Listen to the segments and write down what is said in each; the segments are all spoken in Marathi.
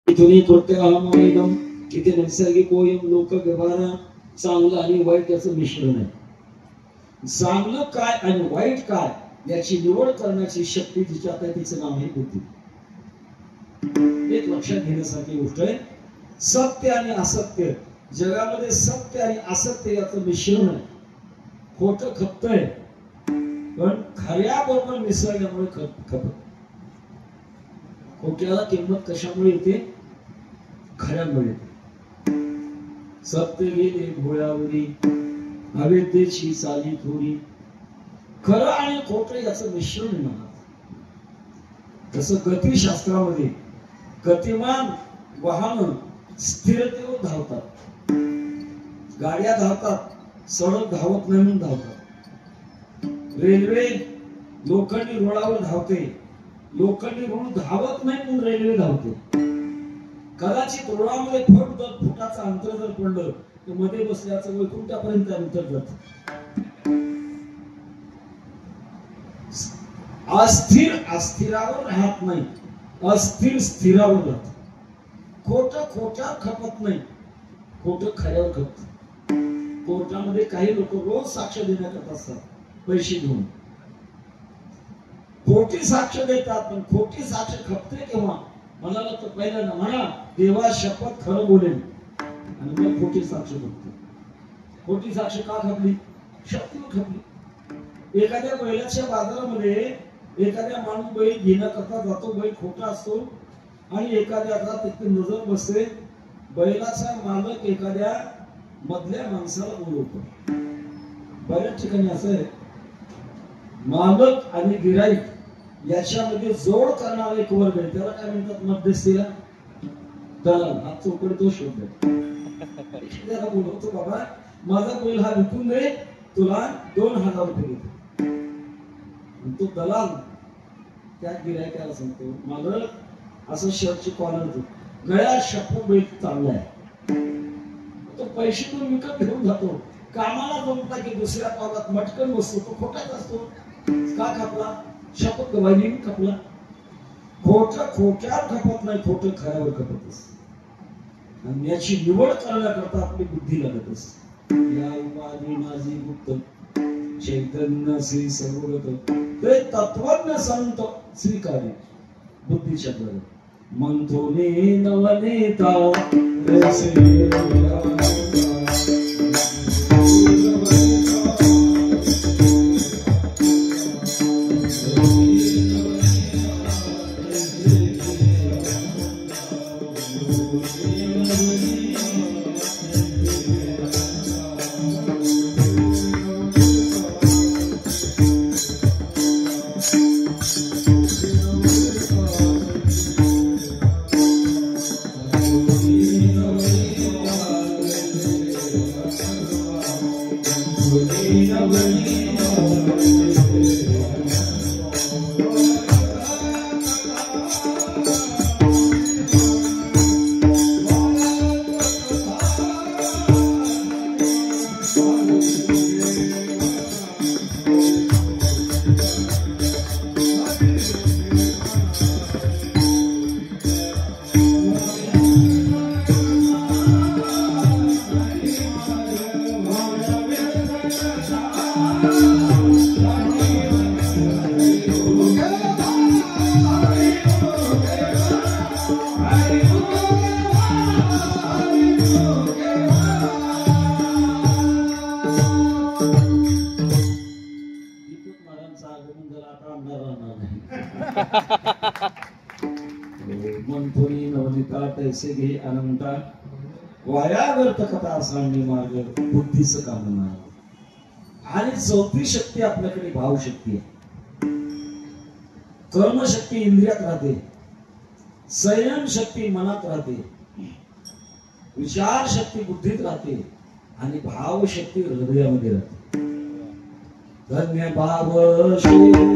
इथून कृत्याहम इथे नैसर्गिक ओयम लोक व्यवहार चांगलं आणि वाईट याचं मिश्रण आहे. चांगलं काय आणि वाईट काय याची निवड करण्याची शक्ती जिच्यात आहे तिचं नाव आहे बुद्धी. एक लक्षात घेण्यासारखी गोष्ट आहे. सत्य आणि असत्य जगामध्ये सत्य आणि असत्य याचं मिश्रण आहे. खोटं खपतंय पण खऱ्या बरोबर मिसळल्यामुळे खपत. खोट्याला किंमत कशामुळे येते? खऱ्यामुळे. सत्य गेले भोळ्यावरी अविद्येची चाली थोडी. खरं आणि खोटं याचं मिश्रण म्हणा. तसं गतिशास्त्रामध्ये गतिमान वाहन स्थिरतेवर धावतात. गाड्या धावतात, सडक धावत नाही म्हणून धावतात. रेल्वे लोखंडी रुळावर धावते, लोखंडी रुळ धावत नाही म्हणून रेल्वे धावते. कदाचित रुळामध्ये फुटाचं अंतर जर पडलं तर मध्ये बसल्याचं वैकुंठापर्यंत अंतर जात. अस्थिर अस्थिरावर राहत नाही, अस्थिर स्थिरावर राहत. खोटं खोट्यावर खपत नाही, खोटं खऱ्यावर खपत. कोर्टामध्ये काही लोक रोज साक्ष देण्याकरता असतात पैसे घेऊन. खोटी साक्ष देतात पण खोटी साक्ष खपते केव्हा? म्हणाला तर पहिल्यांदा म्हणा देवा शपथ खरं बोलेल आणि मग खोटी साक्ष खपते. खोटी साक्ष का खपली? शक्तीवर खपली. एखाद्या बैलाच्या बाजारामध्ये एखाद्या माणूस बैल घेण्याकरता जातो, बैल खोटा असतो आणि एखाद्याचा तिथे नजर बसते. बैलाचा मालक एखाद्या मधल्या माणसाला बोलवतो. बऱ्याच ठिकाणी असं आहे, मालक आणि गिराईक याच्यामध्ये जोड करणारा एक वर्ग आहे, त्याला काय म्हणतात? मध्यस्थीला दलाल. हा चौकडी तो शोध त्याला बोलवतो, बाबा माझा बैल हा विकून दे, तुला 2000 रुपये देतो. तो दलाल त्या गिराईकाला सांगतो, मालक असं शर्टची कॉलर होतो, गळ्यात शपथ बैल चांगला आहे. तो पैसे तो विकत घेऊन जातो. कामाला जमता की दुसऱ्या पावलात मटकन बसतो, तो खोटाच असतो. का खपला? शपथ गवायली खपला. खोटं खोट्यावर खपत नाही, खोटं खऱ्यावर खपत असत. आणि याची निवड करण्याकरता आपली बुद्धी लागत असते. या उपाधी माझी गुप्त चैतन्य श्री सर्वगत ते तत्वज्ञ संत श्रीकारी बुद्धीच्या द्वारे मंथोने नवनेता मंथोनी नवनीता तैसे घे अनंता वाया व्यर्थ कथा सांगणे मार्ग बुद्धीचं काम नाही. आणि चौथी शक्ती आपल्याकडे भाव शक्ती आहे. कर्मशक्ती इंद्रियात राहते, संयम शक्ती मनात राहते, विचार शक्ती बुद्धीत राहते आणि भाव शक्ती हृदयामध्ये राहते. धन्य भाव श्री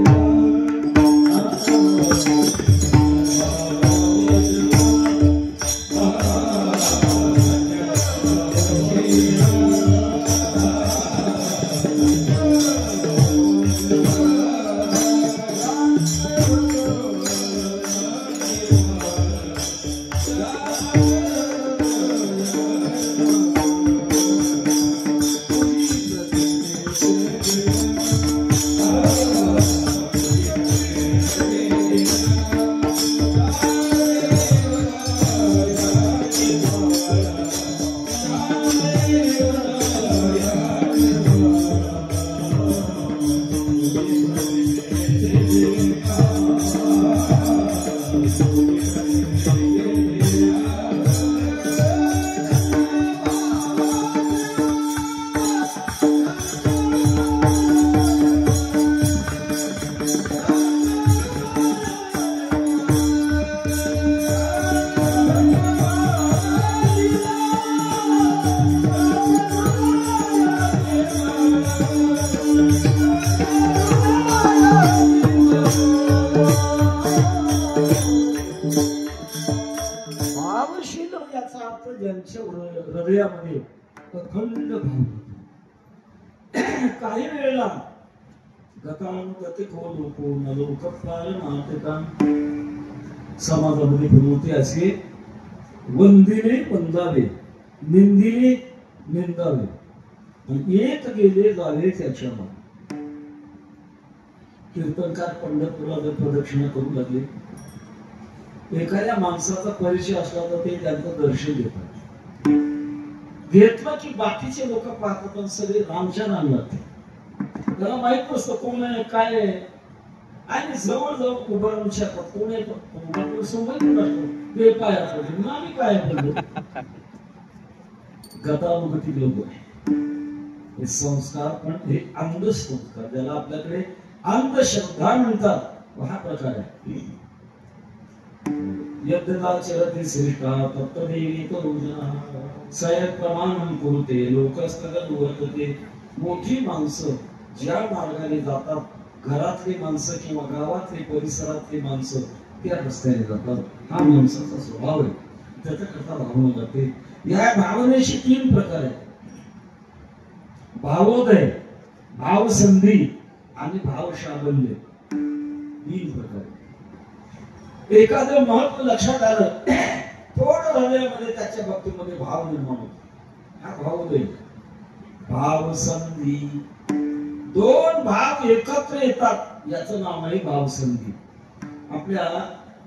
हृदयामध्ये अखंड भाव. काही वेळेला गतानुगतिको लोको न लोकपालनातिकां समाजामध्ये प्रवृत्ती असे वंदिले वंदावे, निंदिले निंदावे, एक गेले जावे त्याच्या मागे. कीर्तनकार पंढरपूरला जर प्रदक्षिणा करू लागले, एखाद्या माणसाचा परिचय असला तर ते त्यांचं दर्शन घेतात. घेतलं की बाकीचे लोक पाहतात पण सगळे रामच्या नाम लागते. त्याला माहित नसतं कोण आहे काय आहे, आणि जवळ जवळ उभं राहून शकतात कोण आहे ते पाया पडले आम्ही काय पडलो. गतानुगतिक लोक हे संस्कार, पण हे अंधसंस्कार, ज्याला आपल्याकडे अंधश्रद्धा म्हणतात, हा प्रकार आहे. यद्यदाचरति श्रेष्ठा तत्तदेवी तरुजना सयत् प्रमाणं कुरुते लोकस्तगत वर्तते. मोठी माणसं ज्या मार्गाने जातात, घरातली माणसं किंवा गावातली परिसरातली माणसं त्या रस्त्याने जातात. हा माणसाचा स्वभाव आहे, त्याच्याकरता भावना लागते. या भावनेचे 3 प्रकार आहेत: भावोदय, भावसंधी आणि भावशाबल्य. 3 प्रकार. एखादं महत्व लक्षात आलं, थोडं हृदयामध्ये त्याच्या बाबतीमध्ये भाव निर्माण होतो, हा भावोदय. भावसंधी, 2 भाव एकत्र येतात, याचं नाव आहे भावसंधी. आपल्या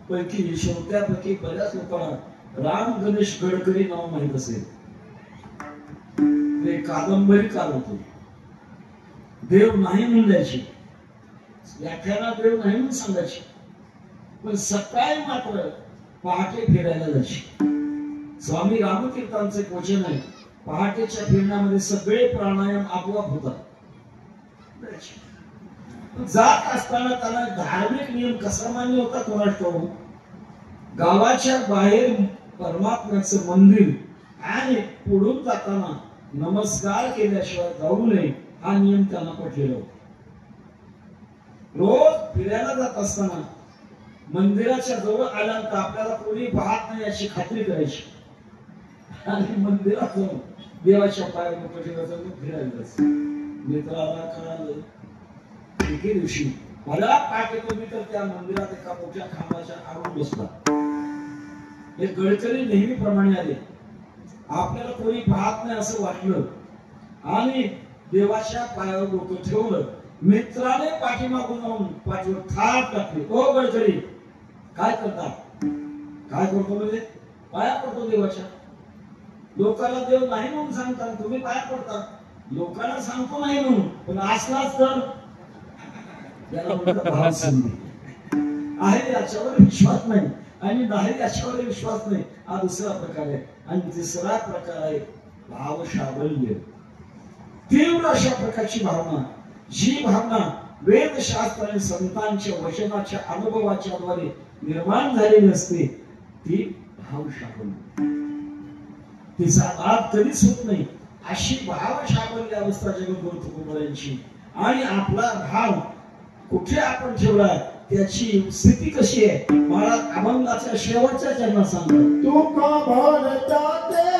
पैकी श्रोत्यापैकी बऱ्याच लोकांना राम गणेश गडकरी नाव माहित असेल. ते कादंबरी होतो. देव नाही म्हणल्याची व्याख्यानात देव नाही म्हणून सांगायची, पण सकाळी मात्र पहाटे फिरायला जायची. स्वामी रामतीर्थांचे वचन आहे, पहाटेच्या फिरण्यामध्ये सगळे प्राणायाम आपोआप होतात. जात असताना त्यांना धार्मिक नियम कसा मान्य होता कोणास ठाऊक. गावाच्या बाहेर परमात्म्याचं मंदिर आणि पुढून जाताना नमस्कार केल्याशिवाय जाऊ नये, हा नियम त्यांना पटलेला होता. रोज फिरायला जात असताना मंदिराच्या जवळ आल्यानंतर आपल्याला कोणी पाहत नाही याची खात्री करायची, आणि मंदिरात जाऊन देवाच्या पायावर फिरायला. मित्राला कळालं, एके दिवशी मला पाठ येतो, मी तर त्या मंदिरात एका मोठ्या खांबाच्या आडून बसला. हे गडकरी नेहमीप्रमाणे आले. आपल्याला कोणी पाहत नाही असं वाटलं, आणि देवाच्या पायावर डोकं ठेवलं. मित्राने पाठीमागून जाऊन पाठीवर थाप टाकली. ओ गडकरी, काय करता? काय करतो म्हणजे? पाया पडतो देवाच्या. लोकांना देव नाही म्हणून सांगतात, तुम्ही पाया पडता. लोकांना सांगतो नाही म्हणून, पण असलाच तर त्याला म्हणतात भावसंधी. आहे याच्यावर विश्वास नाही, आणि नाही याच्यावर विश्वास नाही, हा दुसरा प्रकार आहे. आणि तिसरा प्रकार आहे भावशाबल्य. तीव्र अशा प्रकारची भावना, जी भावना वेदशास्त्र आणि संतांच्या वचनाच्या अनुभवाच्या द्वारे निर्माण झालेली असते, ती भावशाबल्य. तिचा लाभ कधीच होत नाही, अशी भावशाबल्य अवस्था जगद्गुरु तुकोबारायांची. आणि आपला भाव कुठे आपण ठेवला, त्याची स्थिती कशी आहे, मला अभंगाच्या शेवटच्या चरणात सांगतो. तुका भरताते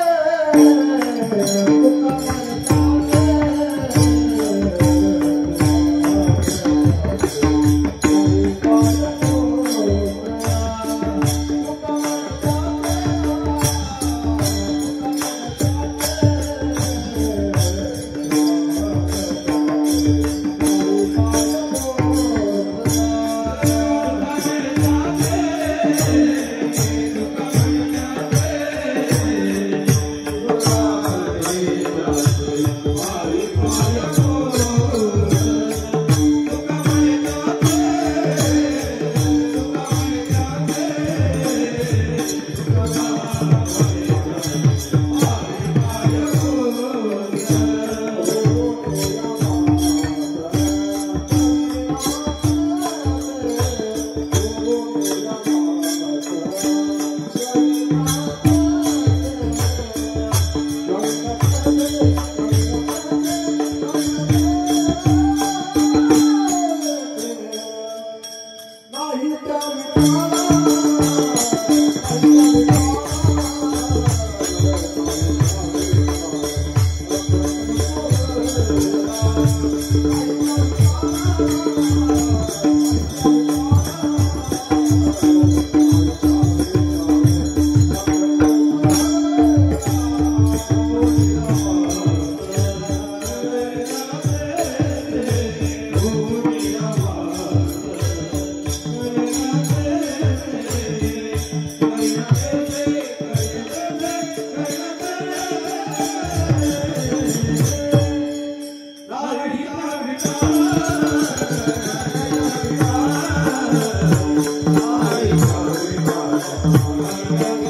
विठ्ठल